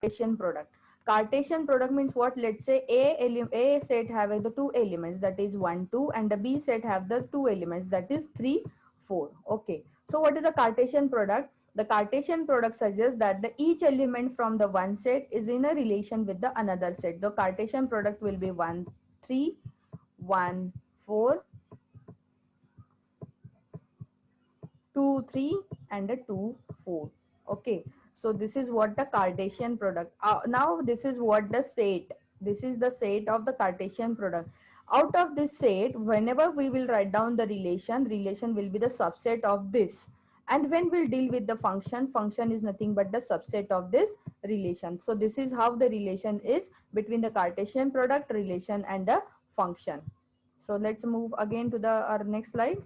Cartesian product. Cartesian product means what? Let's say A set have the two elements, that is 1 2, and the B set have the two elements, that is 3 4. Okay, so what is the Cartesian product? The Cartesian product suggests that the each element from the one set is in a relation with the another set. The Cartesian product will be 1 3 1 4 2 3 and a 2 4. Okay, so this is what the Cartesian product. Now this is what the set, this is the set of the Cartesian product. Out of this set, whenever we will write down the relation will be the subset of this. And when we'll deal with the function is nothing but the subset of this relation. So this is how the relation is between the Cartesian product relation and the function. So let's move again to the our next slide.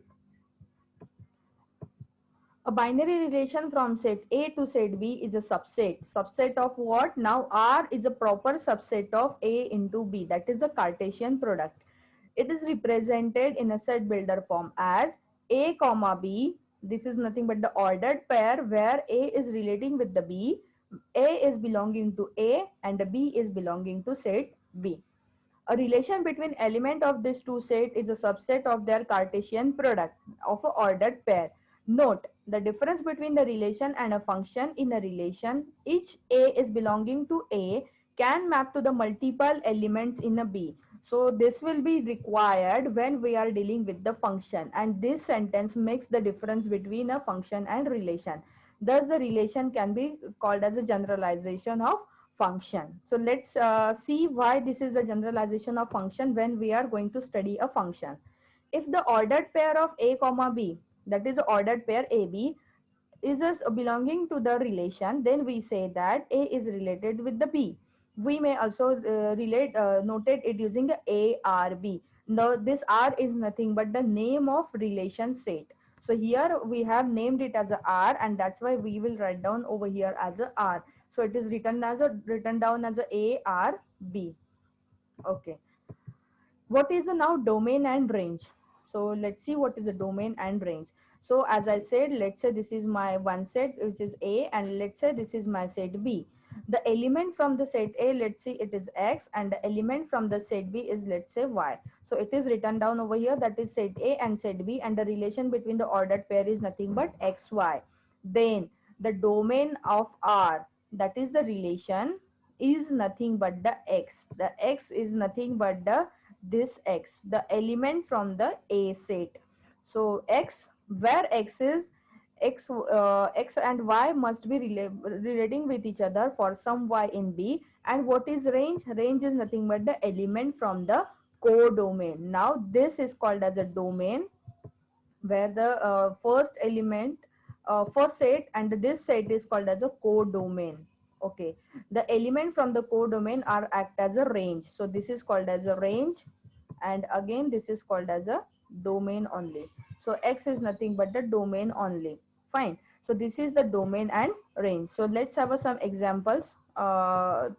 A binary relation from set A to set B is a subset. Subset of what? Now R is a proper subset of A into B. That is a Cartesian product. It is represented in a set builder form as A comma B. This is nothing but the ordered pair where A is relating with the B. A is belonging to A and the B is belonging to set B. A relation between element of these two sets is a subset of their Cartesian product of a ordered pair. Note the difference between the relation and a function. In a relation, each A is belonging to A can map to the multiple elements in a B. So this will be required when we are dealing with the function, and this sentence makes the difference between a function and relation. Thus the relation can be called as a generalization of function. So let's see why this is the generalization of function when we are going to study a function. If the ordered pair of A comma B, that is the ordered pair AB, is belonging to the relation, then we say that A is related with the B. We may also notate it using a ARB. Now this R is nothing but the name of relation set. So here we have named it as a R, and that's why we will write down over here as a R. So it is written down as a ARB. Okay. What is the now domain and range? So let's see what is the domain and range. So as I said, let's say this is my one set which is A, and let's say this is my set B. The element from the set A, let's say it is X, and the element from the set B is, let's say, Y. So it is written down over here, that is set A and set B, and the relation between the ordered pair is nothing but XY. Then the domain of R, that is the relation, is nothing but the X. The X is nothing but the this X, the element from the A set. So X, where X is X and Y must be relating with each other for some Y in B. And what is range? Range is nothing but the element from the codomain. Now this is called as a domain, where the first element, first set, and this set is called as a codomain. Okay, the element from the codomain are act as a range. So this is called as a range, and again this is called as a domain only. So X is nothing but the domain only. Fine. So this is the domain and range. So let's have some examples how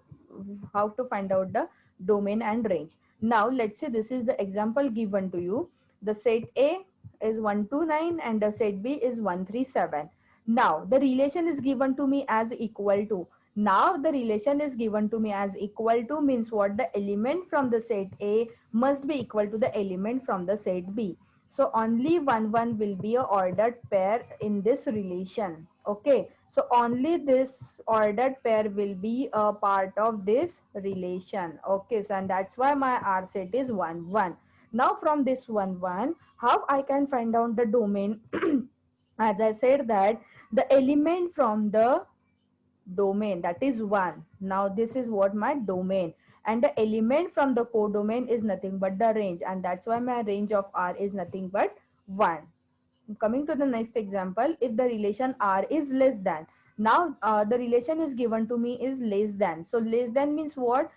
to find out the domain and range. Now let's say this is the example given to you. The set A is 129 and the set B is 137. Now the relation is given to me as equal to. Now the relation is given to me as equal to means what? The element from the set A must be equal to the element from the set B. So only one will be a ordered pair in this relation. Okay, so only this ordered pair will be a part of this relation. Okay, so and that's why my R set is 1 1. Now from this 1 1, how I can find out the domain? As I said that the element from the domain, that is 1. Now this is what my domain, and the element from the codomain is nothing but the range, and that's why my range of R is nothing but 1. Coming to the next example, if the relation R is less than, now the relation is given to me is less than. So less than means what?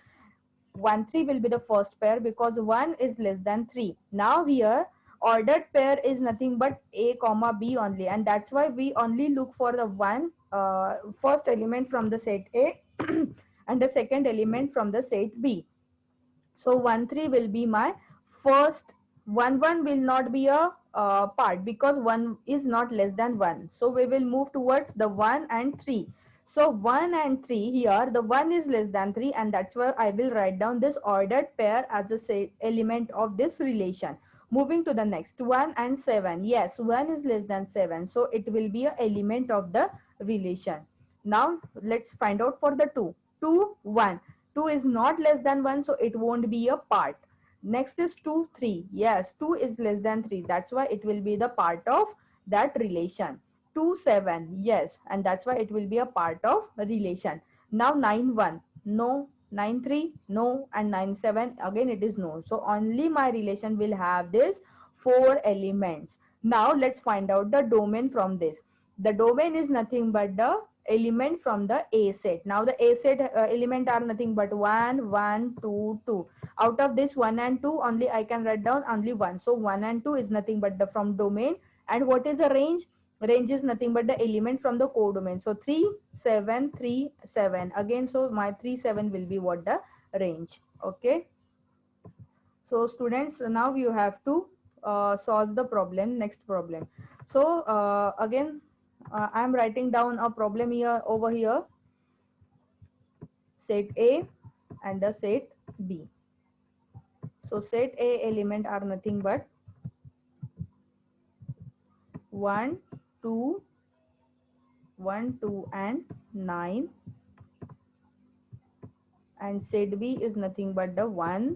1 3 will be the first pair because 1 is less than 3. Now here ordered pair is nothing but A comma B only, and that's why we only look for the one first element from the set A and the second element from the set B. So 1 3 will be my first. 1 1 will not be a part because 1 is not less than 1. So we will move towards the 1 and 3. So 1 and 3 here, the 1 is less than 3, and that's why I will write down this ordered pair as a say element of this relation. Moving to the next, 1 and 7. Yes, 1 is less than 7. So it will be an element of the relation. Now let's find out for the 2. 2, 1. 2 is not less than 1, so it won't be a part. Next is 2, 3. Yes, 2 is less than 3. That's why it will be the part of that relation. 2, 7. Yes, and that's why it will be a part of a relation. Now 9, 1. No. 9, 3. No. And 9, 7. Again it is no. So only my relation will have this 4 elements. Now let's find out the domain from this. The domain is nothing but the element from the A set. Now the A set element are nothing but 1, 1, 2, 2. Out of this 1 and 2, only I can write down only 1. So 1 and 2 is nothing but the from domain. And what is the range? Range is nothing but the element from the codomain. So 3, 7, 3, 7. Again, so my 3, 7 will be what the range. Okay. So students, now you have to solve the problem, next problem. So again, I am writing down a problem here over here, set A and the set B. So set A element are nothing but 1, 2, 1, 2 and 9, and set B is nothing but the 1,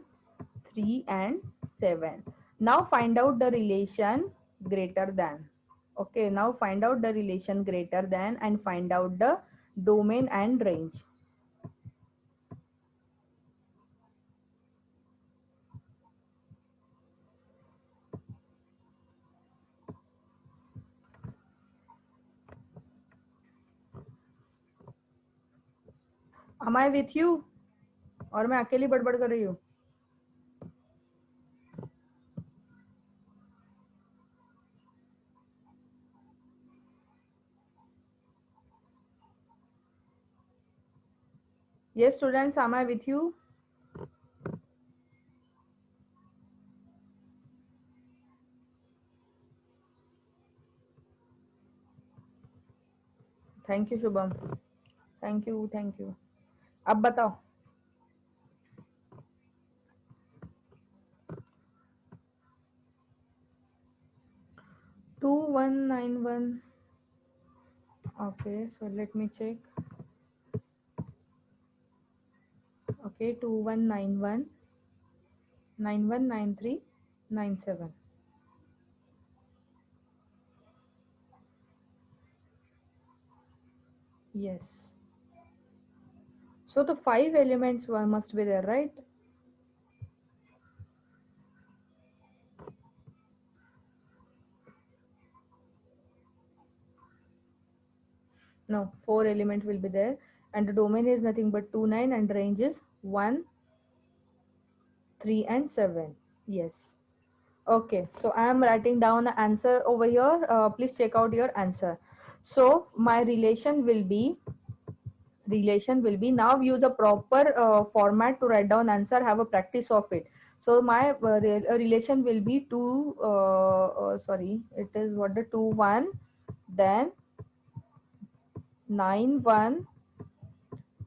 3 and 7. Now find out the relation greater than. Okay, now find out the relation greater than and find out the domain and range. Am I with you और मैं अकेली बड़बड़ कर रही हूँ? Yes students, am I with you? Thank you Shubham, thank you. अब बताओ. 2191. Okay, so let me check. Okay, 2191, 9193, 97. Yes. So the 5 elements must be there, right? No, 4 element will be there, and the domain is nothing but 2, 9, and range is 1, 3 and 7. Yes. Okay, so I am writing down the answer over here. Please check out your answer. So my relation will be now use a proper format to write down answer, have a practice of it. So my relation will be 2 sorry, it is what the 2 1, then 9 1,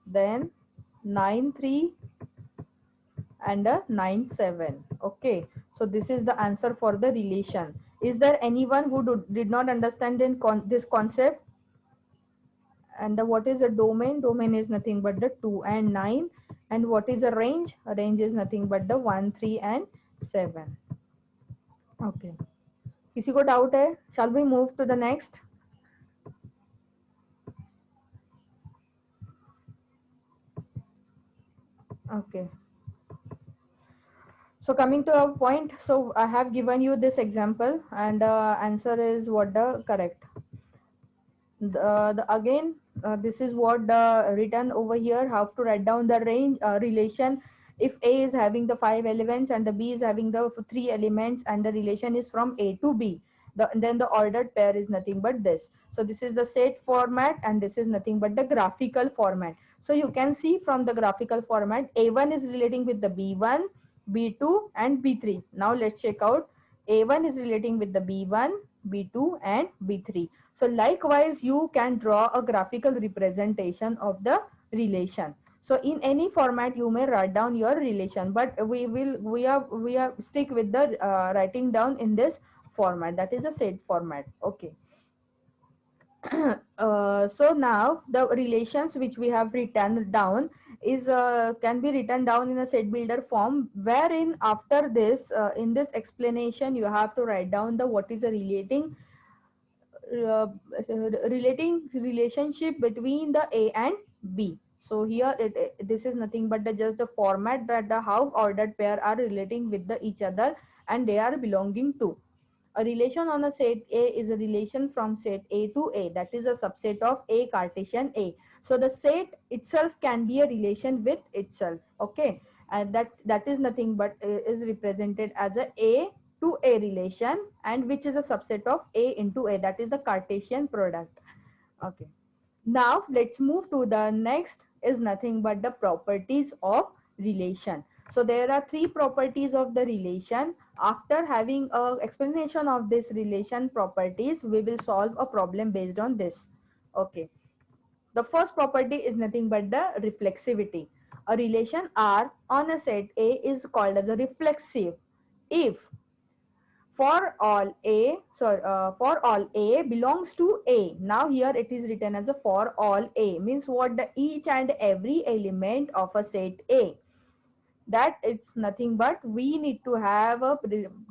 then 9 3 and a 9 7. Okay, so this is the answer for the relation. Is there anyone who did not understand this concept? And what is a domain? Domain is nothing but the 2 and 9. And what is a range? A range is nothing but the 1 3 and 7. Okay, किसी को doubt है? Shall we move to the next? Okay, so coming to our point, so I have given you this example, and answer is what the correct. Again, this is what the written over here. How to write down the range relation if A is having the 5 elements and the B is having the 3 elements, and the relation is from A to B. Then the ordered pair is nothing but this. So this is the set format, and this is nothing but the graphical format. So you can see from the graphical format, A1 is relating with the B1, B2 and B3. Now let's check out. A1 is relating with the B1, B2 and B3. So likewise, you can draw a graphical representation of the relation. So in any format you may write down your relation, but we are stick with the writing down in this format, that is a set format. Okay. So now the relations which we have written down is can be written down in a set builder form, wherein after this in this explanation you have to write down the what is a uh, relating relationship between the A and B. So here this is nothing but just the format that the how ordered pair are relating with the each other and they are belonging to. A relation on a set A is a relation from set A to A, that is a subset of A Cartesian A. So the set itself can be a relation with itself. Okay, and that is nothing but is represented as a to A relation, and which is a subset of A into A, that is the Cartesian product. Okay. Now let's move to the next is nothing but the properties of relation. So there are three properties of the relation. After having a explanation of this relation properties, we will solve a problem based on this. Okay. The first property is nothing but the reflexivity. A relation R on a set A is called as a reflexive if for all A belongs to A. Now here it is written as a for all A, means what, the each and every element of a set A, that it's nothing but we need to have a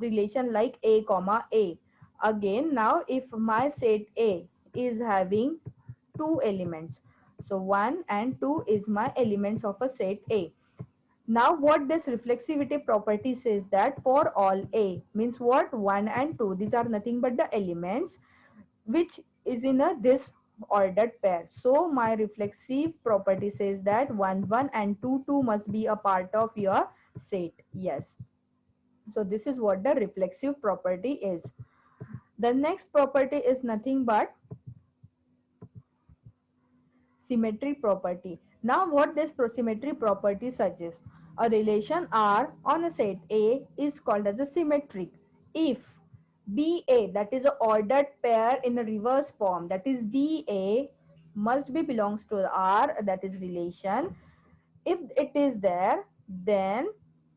relation like A comma A. Again, now if my set A is having two elements, so 1 and 2 is my elements of a set A. Now what this reflexivity property says, that for all A means what, 1 and 2, these are nothing but the elements which is in a this ordered pair. So my reflexive property says that 1 1 and 2 2 must be a part of your set. Yes. So this is what the reflexive property is. The next property is nothing but symmetry property. Now what this symmetry property suggests, a relation R on a set A is called as a symmetric if BA, that is a ordered pair in a reverse form, that is BA must be belongs to R, that is relation. If it is there, then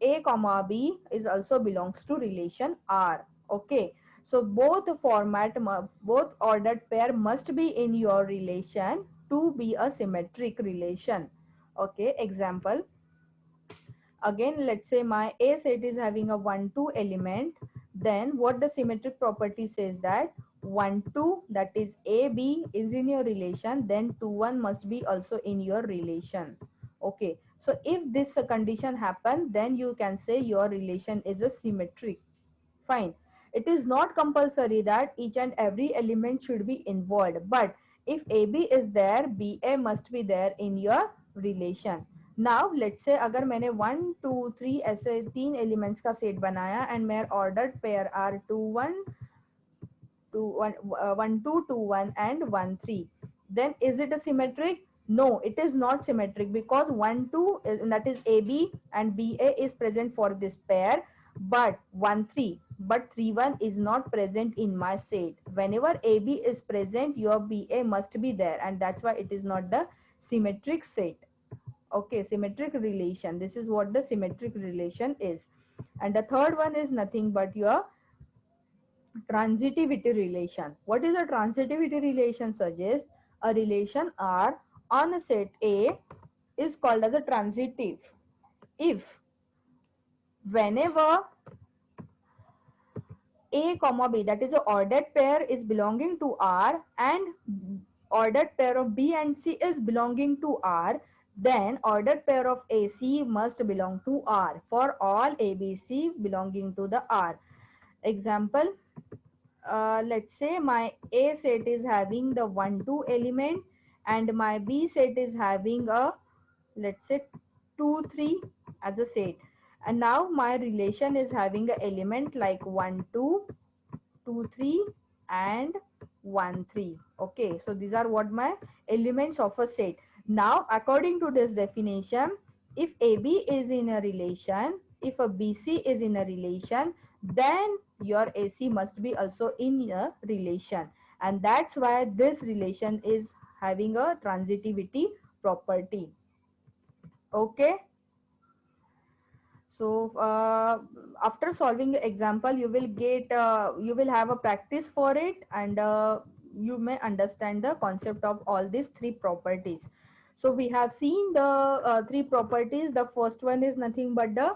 A comma B is also belongs to relation R. Okay, so both both ordered pair must be in your relation to be a symmetric relation. Okay, example, again let's say my A set is having a 1 2 element, then what the symmetric property says, that 1 2, that is AB is in your relation, then 2 1 must be also in your relation. Okay, so if this condition happen, then you can say your relation is a symmetric. Fine. It is not compulsory that each and every element should be involved, but if AB is there, BA must be there in your relation. Now let's say अगर मैंने 1 2 3 ऐसे तीन elements का set बनाया and मेरे ordered pair are 2 1 2 1 1 2 2 1 and 1 3, then is it a symmetric? No, it is not symmetric, because 1 2 is, that is AB and BA is present for this pair, but 1 3 but 3 1 is not present in my set. Whenever AB is present, your BA must be there, and that's why it is not the symmetric set. Okay, symmetric relation, this is what the symmetric relation is. And the third one is nothing but your transitivity relation. What is a transitivity relation? Suggests a relation R on a set A is called as a transitive if whenever A comma B, that is a ordered pair, is belonging to R and ordered pair of B and C is belonging to R, then ordered pair of AC must belong to R for all ABC belonging to the R. Example, let's say my A set is having the 1 2 element and my B set is having a, let's say, 2 3 as a set, and now my relation is having an element like 1 2 2 3 and 1 3. Okay, so these are what my elements of a set. Now according to this definition, if AB is in a relation, if a BC is in a relation, then your AC must be also in a relation, and that's why this relation is having a transitivity property. Okay. So after solving the example, you will have a practice for it, and you may understand the concept of all these three properties. So we have seen the three properties. The first one is nothing but the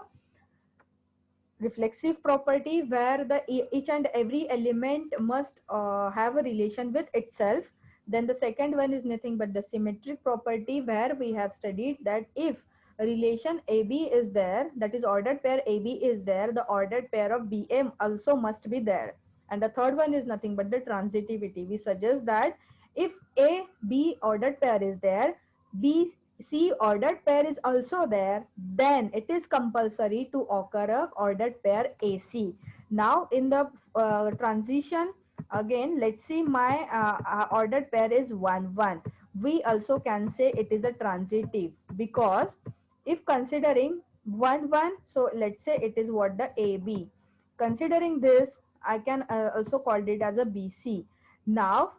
reflexive property, where each and every element must have a relation with itself. Then the second one is nothing but the symmetric property, where we have studied that if a relation AB is there, that is ordered pair AB is there, the ordered pair of BM also must be there. And the third one is nothing but the transitivity. We suggest that if A B ordered pair is there, B C ordered pair is also there, then it is compulsory to occur a ordered pair AC. Now in the transition, again let's see, my ordered pair is 1 1. We also can say it is a transitive, because if considering 1 1, so let's say it is what, the AB. Considering this, I can also call it as a BC. Now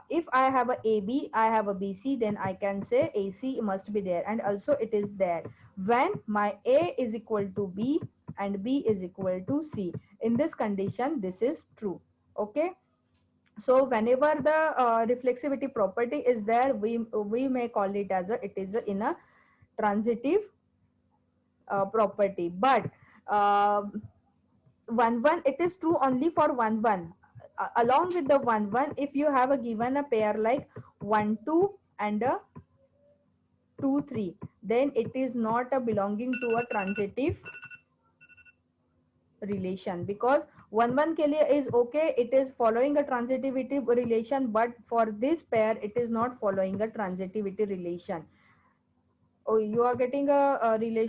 if I have a AB, I have a BC, then I can say AC must be there, and also it is there when my A is equal to B and B is equal to C. In this condition, this is true. Okay. So whenever the reflexivity property is there, we may call it as a, it is a, in a transitive property. But uh, 1 1, it is true only for 1 1. Along with the 1 1, if you have a given a pair like 1 2 and a 2 3, then it is not a belonging to a transitive relation, because 1 1 ke liye is okay, it is following a transitivity relation, but for this pair it is not following a transitivity relation. Oh, you are getting a relation